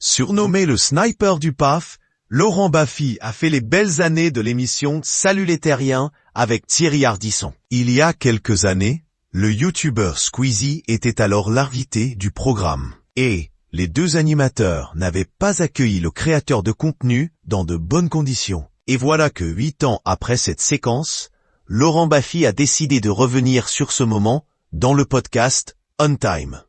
Surnommé le sniper du PAF, Laurent Baffy a fait les belles années de l'émission Salut les Terriens avec Thierry Ardisson. Il y a quelques années, le youtubeur Squeezie était alors l'invité du programme. Et les deux animateurs n'avaient pas accueilli le créateur de contenu dans de bonnes conditions. Et voilà que 8 ans après cette séquence, Laurent Baffy a décidé de revenir sur ce moment dans le podcast On Time.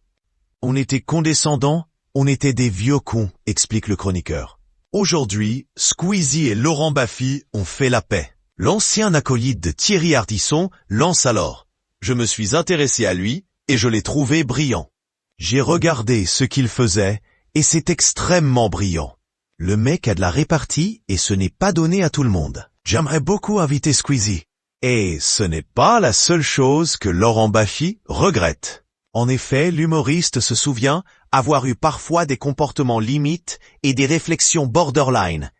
On était condescendants, on était des vieux cons, explique le chroniqueur. Aujourd'hui, Squeezie et Laurent Baffy ont fait la paix. L'ancien acolyte de Thierry Ardisson lance alors « Je me suis intéressé à lui et je l'ai trouvé brillant. J'ai regardé ce qu'il faisait et c'est extrêmement brillant. Le mec a de la répartie et ce n'est pas donné à tout le monde. J'aimerais beaucoup inviter Squeezie. » Et ce n'est pas la seule chose que Laurent Baffy regrette. En effet, l'humoriste se souvient avoir eu parfois des comportements limites et des réflexions borderline.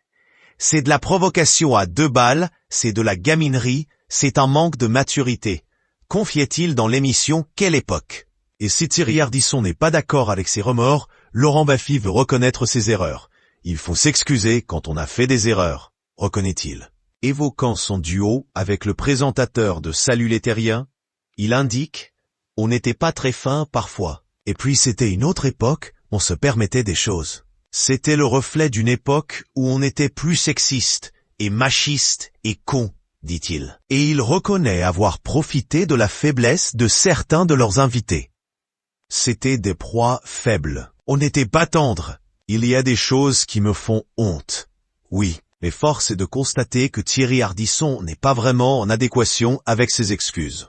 C'est de la provocation à 2 balles, c'est de la gaminerie, c'est un manque de maturité, confiait-il dans l'émission Quelle époque. Et si Thierry Ardisson n'est pas d'accord avec ses remords, Laurent Baffy veut reconnaître ses erreurs. Il faut s'excuser quand on a fait des erreurs, reconnaît-il. Évoquant son duo avec le présentateur de Salut les Terriens, il indique « On n'était pas très fin parfois. Et puis c'était une autre époque, on se permettait des choses. C'était le reflet d'une époque où on était plus sexiste, et machiste, et con, dit-il. Et il reconnaît avoir profité de la faiblesse de certains de leurs invités. C'était des proies faibles. On n'était pas tendre. Il y a des choses qui me font honte. Oui, mais force est de constater que Thierry Ardisson n'est pas vraiment en adéquation avec ses excuses.